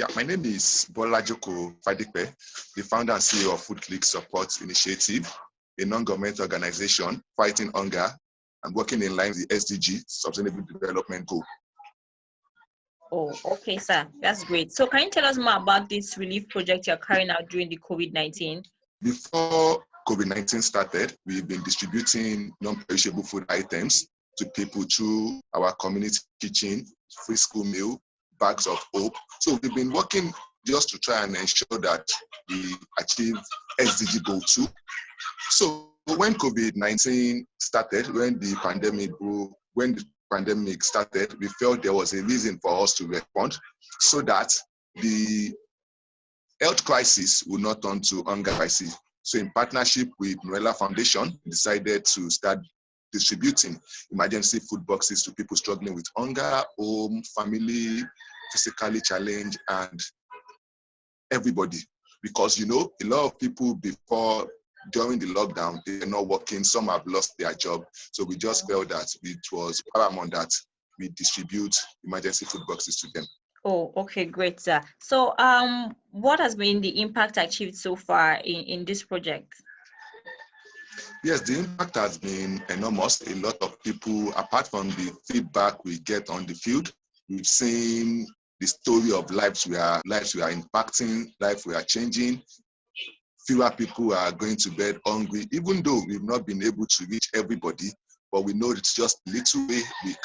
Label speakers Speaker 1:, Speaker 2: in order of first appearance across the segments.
Speaker 1: Yeah, my name is Bolajoko Fadipe, the founder and CEO of Food Clique Support Initiative, a non-governmental organization fighting hunger and working in line with the SDG, Sustainable Development Goal.
Speaker 2: Oh, okay, sir. That's great. So can you tell us more about this relief project you're carrying out during the COVID-19?
Speaker 1: Before COVID-19 started, we've been distributing non-perishable food items to people through our community kitchen, free school meal, bags of hope. So we've been working just to try and ensure that we achieve SDG Goal 2. So when COVID-19 started, when the pandemic started, we felt there was a reason for us to respond so that the health crisis would not turn to hunger crisis. So in partnership with Noella Foundation, we decided to start distributing emergency food boxes to people struggling with hunger, home, family, physically challenged, and everybody. Because, you know, a lot of people during the lockdown, they're not working, some have lost their job. So we just felt that it was paramount that we distribute emergency food boxes to them.
Speaker 2: Oh, okay, great, sir. So what has been the impact achieved so far in this project?
Speaker 1: Yes, the impact has been enormous. A lot of people, apart from the feedback we get on the field, we've seen the story of lives we are impacting, lives we are changing. Fewer people are going to bed hungry, even though we've not been able to reach everybody, but we know it's just a little way we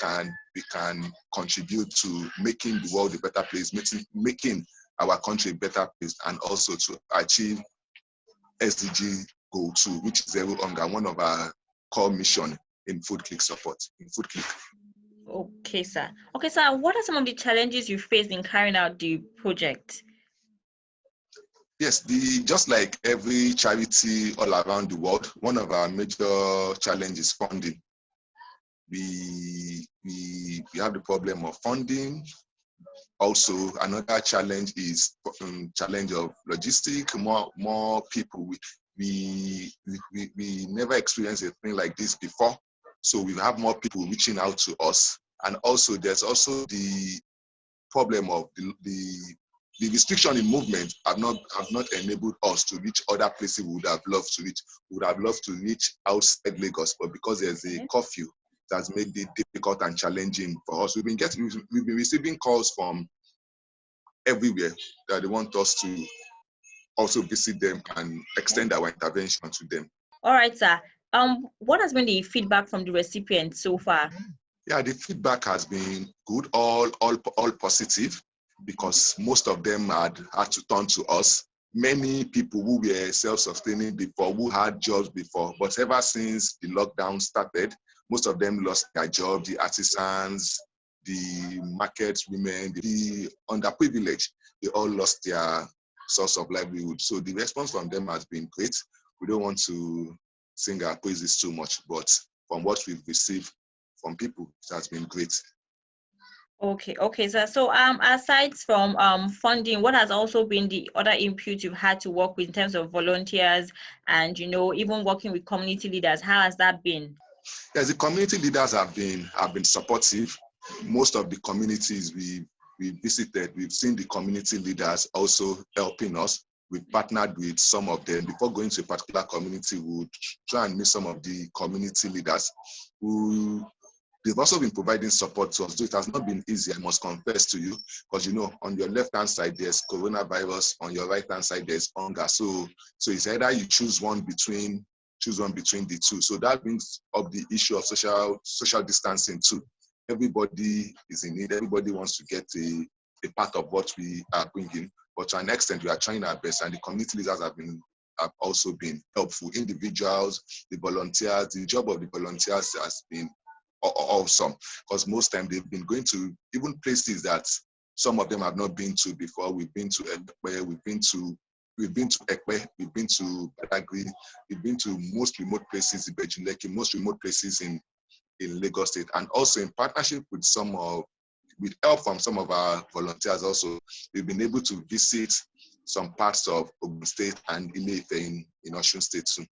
Speaker 1: can contribute to making the world a better place, making our country a better place, and also to achieve SDG Goal 2, which is zero hunger, one of our core mission in Food Clique Support, in Food Clique.
Speaker 2: Okay, sir. Okay, sir, what are some of the challenges you faced in carrying out the project?
Speaker 1: Yes, just like every charity all around the world, one of our major challenges is funding. We have the problem of funding. Also, another challenge is challenge of logistics. More people. We never experienced a thing like this before, so we have more people reaching out to us. And also, there's also the problem of the restriction in movement have not enabled us to reach other places we would have loved to reach. We would have loved to reach outside Lagos, but because there's a curfew, that's made it difficult and challenging for us. We've been receiving calls from everywhere that they want us to also visit them and extend our intervention to them.
Speaker 2: All right, sir. What has been the feedback from the recipients so far?
Speaker 1: Yeah, the feedback has been good, all positive, because most of them had to turn to us. Many people who were self-sustaining before, who had jobs before, but ever since the lockdown started, most of them lost their job, the artisans, the market women, the underprivileged, they all lost their source of livelihood. So the response from them has been great. We don't want to sing our praises too much, but from what we've received from people, it has been great.
Speaker 2: Okay, sir. So aside from funding, what has also been the other input you've had to work with in terms of volunteers and, you know, even working with community leaders? How has that been?
Speaker 1: Yes, the community leaders have been supportive. Most of the communities we visited, we've seen the community leaders also helping us. We've partnered with some of them. Before going to a particular community, we would try and meet some of the community leaders who they've also been providing support to us. So it has not been easy, I must confess to you, because, you know, on your left-hand side, there's coronavirus. On your right-hand side, there's hunger. So it's either you choose one between the two. So that brings up the issue of social distancing too. Everybody is in need. Everybody wants to get a part of what we are bringing. But to an extent, we are trying our best, and the community leaders have also been helpful. Individuals, the volunteers, the job of the volunteers has been awesome, because most time they've been going to even places that some of them have not been to before. We've been to Ekpe, we've been to Ekpe, we've been to Badagry, we've been to most remote places in Bejuleki, most remote places in Lagos State, and also in partnership with with help from some of our volunteers also, we've been able to visit some parts of Ogun State and Ile-Ife in Osun State too.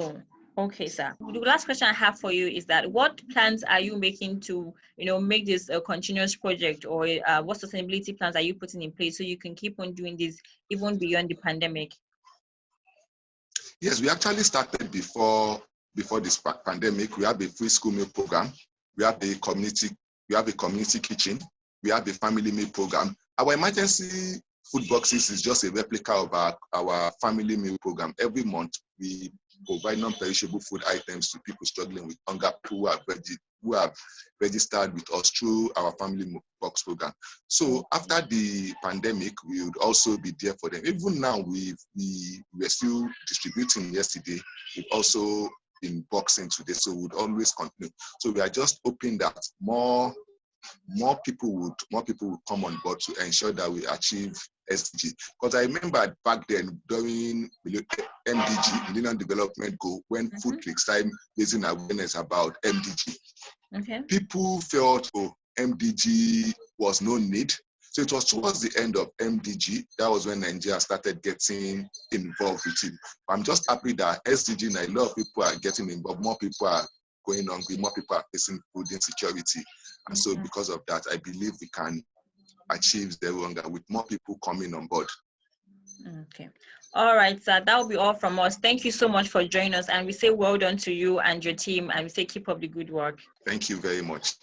Speaker 2: Oh, Okay, sir. The last question I have for you is that what plans are you making to, make this a continuous project, or what sustainability plans are you putting in place so you can keep on doing this even beyond the pandemic?
Speaker 1: Yes, we actually started before this pandemic. We have a free school meal program. We have a community kitchen. We have a family meal program. Our emergency food boxes is just a replica of our family meal program. Every month, we provide non-perishable food items to people struggling with hunger, who have registered with us through our family box program. So after the pandemic, we would also be there for them. Even now, we were still distributing yesterday. We've also been boxing today, so we would always continue. So we are just hoping that more people would come on board to ensure that we achieve SDG. Because I remember back then during MDG, Millennium Development Goal, when Food Clique started raising awareness about MDG.
Speaker 2: Okay.
Speaker 1: People felt, MDG was no need. So it was towards the end of MDG, that was when Nigeria started getting involved with it. I'm just happy that SDG, and a lot of people are getting involved, more people are going hungry, more people are facing food insecurity. And so because of that, I believe we can achieve the hunger with more people coming on board.
Speaker 2: Okay. All right, sir. That will be all from us. Thank you so much for joining us. And we say well done to you and your team. And we say keep up the good work.
Speaker 1: Thank you very much.